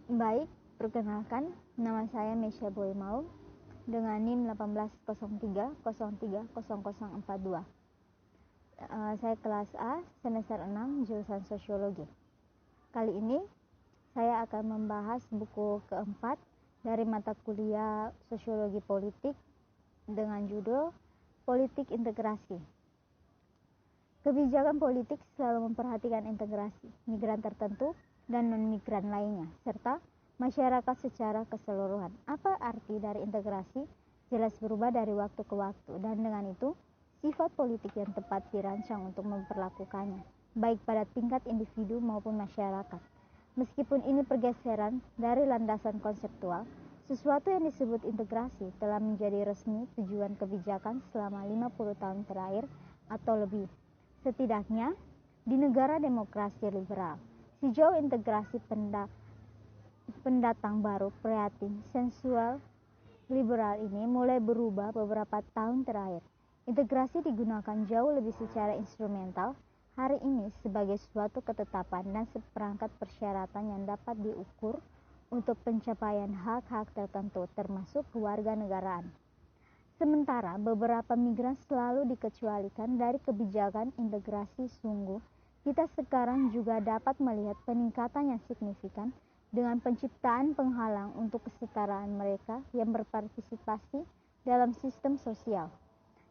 Baik, perkenalkan, nama saya Mesya Boymaul dengan NIM 1803030042. Saya kelas A, semester 6, jurusan Sosiologi. Kali ini saya akan membahas buku keempat dari mata kuliah Sosiologi Politik dengan judul Politik Integrasi. Kebijakan politik selalu memperhatikan integrasi migran tertentu dan non-migran lainnya, serta masyarakat secara keseluruhan. Apa arti dari integrasi? Jelas berubah dari waktu ke waktu, dan dengan itu, sifat politik yang tepat dirancang untuk memperlakukannya, baik pada tingkat individu maupun masyarakat. Meskipun ini pergeseran dari landasan konseptual, sesuatu yang disebut integrasi telah menjadi resmi tujuan kebijakan selama 50 tahun terakhir atau lebih. Setidaknya, di negara demokrasi liberal, sejauh integrasi pendatang baru kreatif sensual liberal ini mulai berubah beberapa tahun terakhir. Integrasi digunakan jauh lebih secara instrumental hari ini sebagai suatu ketetapan dan seperangkat persyaratan yang dapat diukur untuk pencapaian hak-hak tertentu termasuk kewarganegaraan. Sementara beberapa migran selalu dikecualikan dari kebijakan integrasi. Sungguh, kita sekarang juga dapat melihat peningkatan yang signifikan dengan penciptaan penghalang untuk kesetaraan mereka yang berpartisipasi dalam sistem sosial.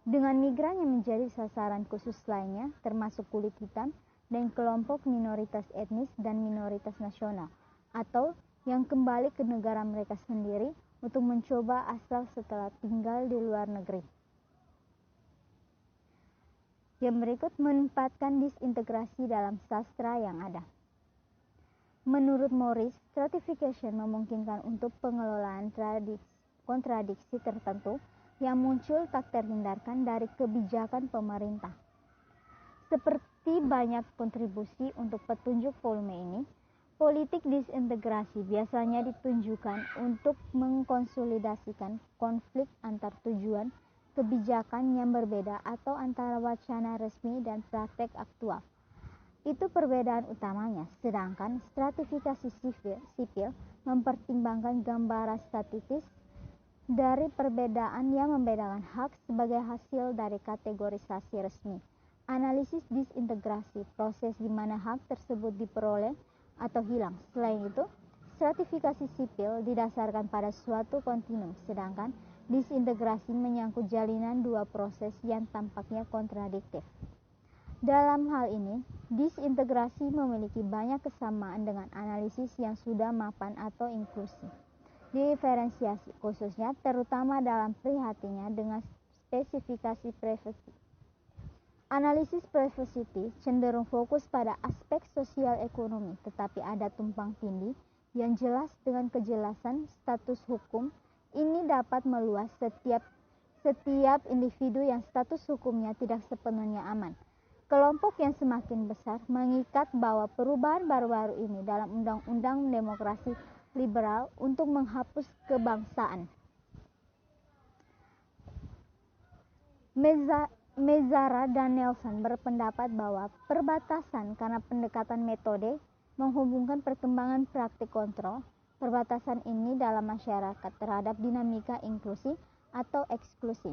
Dengan migran yang menjadi sasaran khusus lainnya, termasuk kulit hitam dan kelompok minoritas etnis dan minoritas nasional, atau yang kembali ke negara mereka sendiri untuk mencoba asal setelah tinggal di luar negeri. Yang berikut menempatkan disintegrasi dalam sastra yang ada. Menurut Morris, stratification memungkinkan untuk pengelolaan kontradiksi tertentu yang muncul tak terhindarkan dari kebijakan pemerintah. Seperti banyak kontribusi untuk petunjuk volume ini, politik disintegrasi biasanya ditunjukkan untuk mengkonsolidasikan konflik antar tujuan kebijakan yang berbeda atau antara wacana resmi dan praktek aktual. Itu perbedaan utamanya, sedangkan stratifikasi sipil mempertimbangkan gambaran statistis dari perbedaan yang membedakan hak sebagai hasil dari kategorisasi resmi. Analisis disintegrasi, proses di mana hak tersebut diperoleh atau hilang. Selain itu, stratifikasi sipil didasarkan pada suatu kontinum, sedangkan disintegrasi menyangkut jalinan dua proses yang tampaknya kontradiktif. Dalam hal ini, disintegrasi memiliki banyak kesamaan dengan analisis yang sudah mapan atau inklusi. Diferensiasi khususnya terutama dalam prihatinnya dengan spesifikasi privasi. Analisis privacy cenderung fokus pada aspek sosial ekonomi, tetapi ada tumpang tindih yang jelas dengan kejelasan status hukum. Ini dapat meluas setiap individu yang status hukumnya tidak sepenuhnya aman. Kelompok yang semakin besar mengikat bahwa perubahan baru-baru ini dalam undang-undang demokrasi liberal untuk menghapus kebangsaan. Mezzara dan Nelson berpendapat bahwa perbatasan karena pendekatan metode menghubungkan perkembangan praktik kontrol. Perbatasan ini dalam masyarakat terhadap dinamika inklusi atau eksklusi.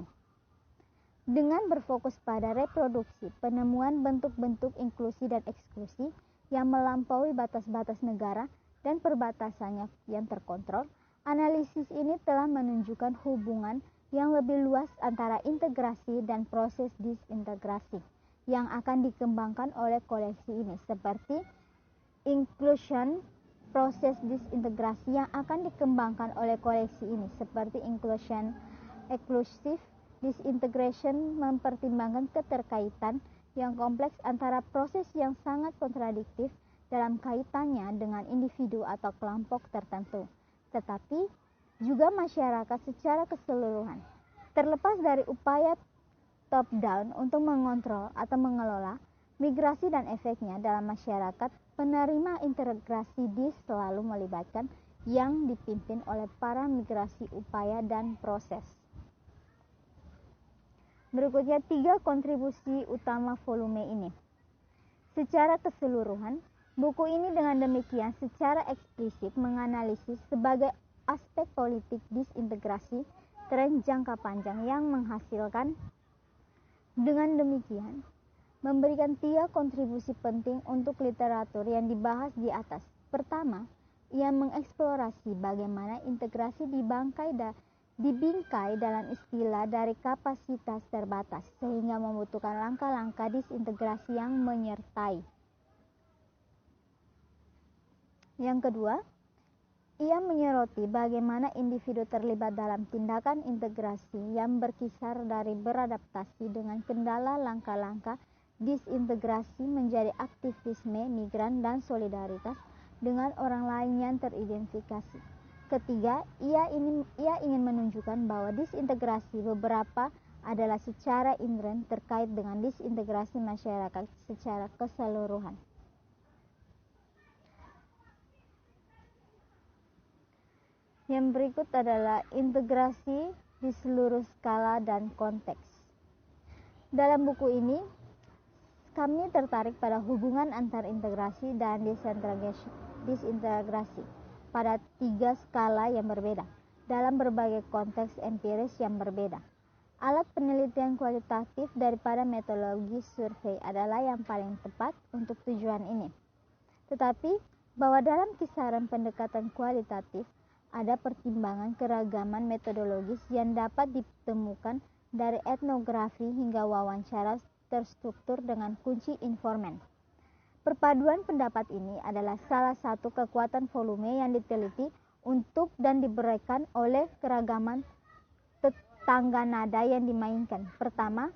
Dengan berfokus pada reproduksi, penemuan bentuk-bentuk inklusi dan eksklusi yang melampaui batas-batas negara dan perbatasannya yang terkontrol, analisis ini telah menunjukkan hubungan yang lebih luas antara integrasi dan proses disintegrasi yang akan dikembangkan oleh koleksi ini, seperti inclusion. Proses disintegrasi yang akan dikembangkan oleh koleksi ini, seperti inclusive disintegration, mempertimbangkan keterkaitan yang kompleks antara proses yang sangat kontradiktif dalam kaitannya dengan individu atau kelompok tertentu, tetapi juga masyarakat secara keseluruhan. Terlepas dari upaya top-down untuk mengontrol atau mengelola migrasi dan efeknya dalam masyarakat, penerima integrasi selalu melibatkan yang dipimpin oleh para migrasi upaya dan proses. Berikutnya 3 kontribusi utama volume ini. Secara keseluruhan, Buku ini dengan demikian secara eksplisit menganalisis sebagai aspek politik disintegrasi tren jangka panjang yang menghasilkan. Dengan demikian, memberikan 3 kontribusi penting untuk literatur yang dibahas di atas. Pertama, ia mengeksplorasi bagaimana integrasi dibingkai dalam istilah dari kapasitas terbatas, sehingga membutuhkan langkah-langkah disintegrasi yang menyertai. Yang kedua, ia menyoroti bagaimana individu terlibat dalam tindakan integrasi yang berkisar dari beradaptasi dengan kendala langkah-langkah disintegrasi menjadi aktivisme migran dan solidaritas dengan orang lain yang teridentifikasi. Ketiga, ia ingin menunjukkan bahwa disintegrasi beberapa adalah secara inheren terkait dengan disintegrasi masyarakat secara keseluruhan. Yang berikut adalah integrasi di seluruh skala dan konteks. Dalam buku ini, kami tertarik pada hubungan antar integrasi dan disintegrasi pada 3 skala yang berbeda, dalam berbagai konteks empiris yang berbeda. Alat penelitian kualitatif daripada metodologi survei adalah yang paling tepat untuk tujuan ini. Tetapi, bahwa dalam kisaran pendekatan kualitatif, ada pertimbangan keragaman metodologis yang dapat ditemukan dari etnografi hingga wawancara terstruktur dengan kunci informan. Perpaduan pendapat ini adalah salah satu kekuatan volume yang diteliti untuk dan diberikan oleh keragaman tangga nada yang dimainkan. Pertama,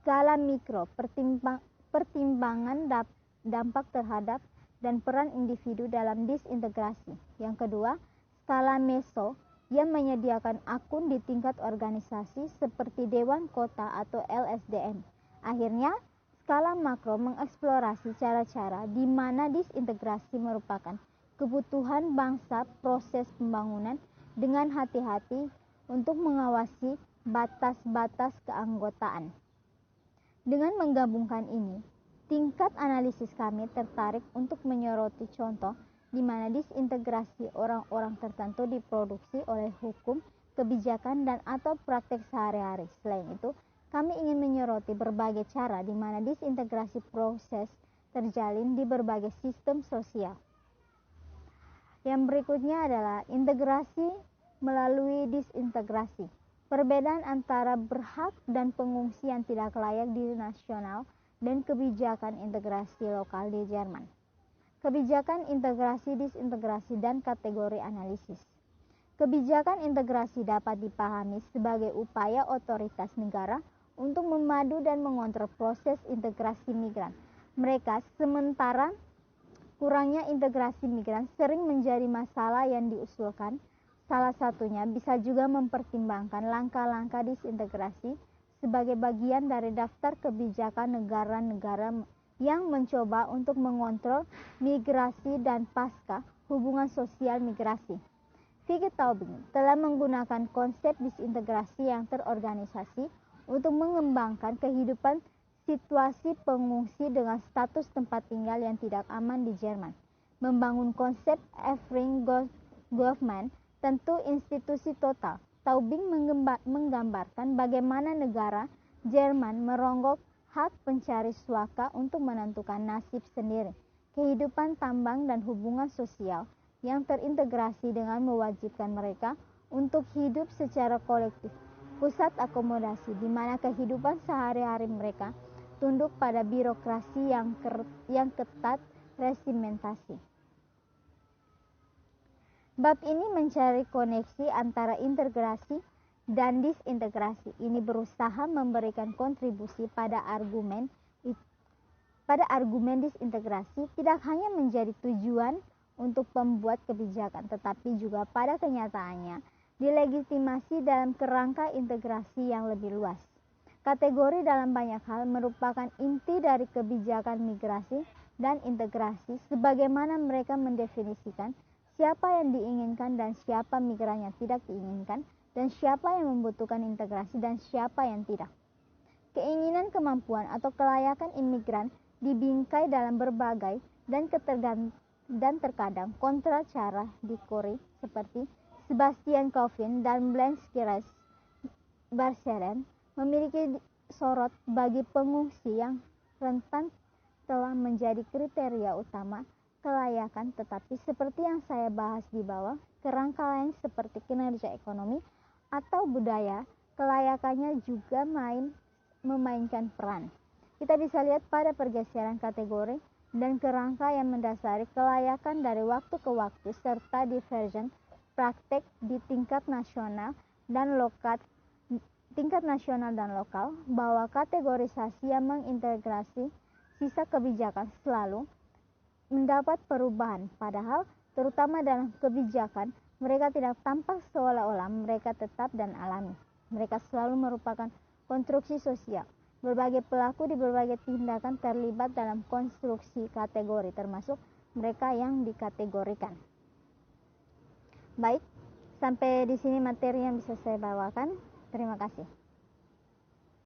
skala mikro, pertimbangan dampak terhadap dan peran individu dalam disintegrasi. Yang kedua, skala meso yang menyediakan akun di tingkat organisasi seperti Dewan Kota atau LSDM. Akhirnya, skala makro mengeksplorasi cara-cara di mana disintegrasi merupakan kebutuhan bangsa proses pembangunan dengan hati-hati untuk mengawasi batas-batas keanggotaan. Dengan menggabungkan ini, tingkat analisis kami tertarik untuk menyoroti contoh di mana disintegrasi orang-orang tertentu diproduksi oleh hukum, kebijakan, dan atau praktek sehari-hari. Selain itu, kami ingin menyoroti berbagai cara di mana disintegrasi proses terjalin di berbagai sistem sosial. Yang berikutnya adalah integrasi melalui disintegrasi. Perbedaan antara berhak dan pengungsi yang tidak layak di nasional dan kebijakan integrasi lokal di Jerman. Kebijakan integrasi, disintegrasi, dan kategori analisis. Kebijakan integrasi dapat dipahami sebagai upaya otoritas negara untuk memadu dan mengontrol proses integrasi migran mereka, sementara kurangnya integrasi migran sering menjadi masalah yang diusulkan. Salah satunya bisa juga mempertimbangkan langkah-langkah disintegrasi sebagai bagian dari daftar kebijakan negara-negara yang mencoba untuk mengontrol migrasi dan pasca hubungan sosial migrasi. Vicki Taubing telah menggunakan konsep disintegrasi yang terorganisasi untuk mengembangkan kehidupan situasi pengungsi dengan status tempat tinggal yang tidak aman di Jerman. Membangun konsep Efring Government tentu institusi total. Taubing menggambarkan bagaimana negara Jerman meronggok hak pencari suaka untuk menentukan nasib sendiri, kehidupan tambang dan hubungan sosial yang terintegrasi dengan mewajibkan mereka untuk hidup secara kolektif. Pusat akomodasi di mana kehidupan sehari-hari mereka tunduk pada birokrasi yang ketat resimentasi. Bab ini mencari koneksi antara integrasi dan disintegrasi. Ini berusaha memberikan kontribusi pada argumen disintegrasi tidak hanya menjadi tujuan untuk pembuat kebijakan, tetapi juga pada kenyataannya dilegitimasi dalam kerangka integrasi yang lebih luas. Kategori dalam banyak hal merupakan inti dari kebijakan migrasi dan integrasi, sebagaimana mereka mendefinisikan siapa yang diinginkan dan siapa migran yang tidak diinginkan, dan siapa yang membutuhkan integrasi dan siapa yang tidak. Keinginan, kemampuan, atau kelayakan imigran dibingkai dalam berbagai dan terkadang kontra cara Dickory seperti Sebastian Cauvin dan Blanche Barcheden memiliki sorot bagi pengungsi yang rentan telah menjadi kriteria utama kelayakan, tetapi seperti yang saya bahas di bawah, kerangka lain seperti kinerja ekonomi atau budaya, kelayakannya juga memainkan peran. Kita bisa lihat pada pergeseran kategori dan kerangka yang mendasari kelayakan dari waktu ke waktu serta divergen praktek di tingkat nasional dan lokal, bahwa kategorisasi yang mengintegrasi sisa kebijakan selalu mendapat perubahan, padahal terutama dalam kebijakan mereka tidak tampak seolah-olah mereka tetap dan alami. Mereka selalu merupakan konstruksi sosial. Berbagai pelaku di berbagai tindakan terlibat dalam konstruksi kategori, termasuk mereka yang dikategorikan. Baik, sampai di sini materi yang bisa saya bawakan. Terima kasih.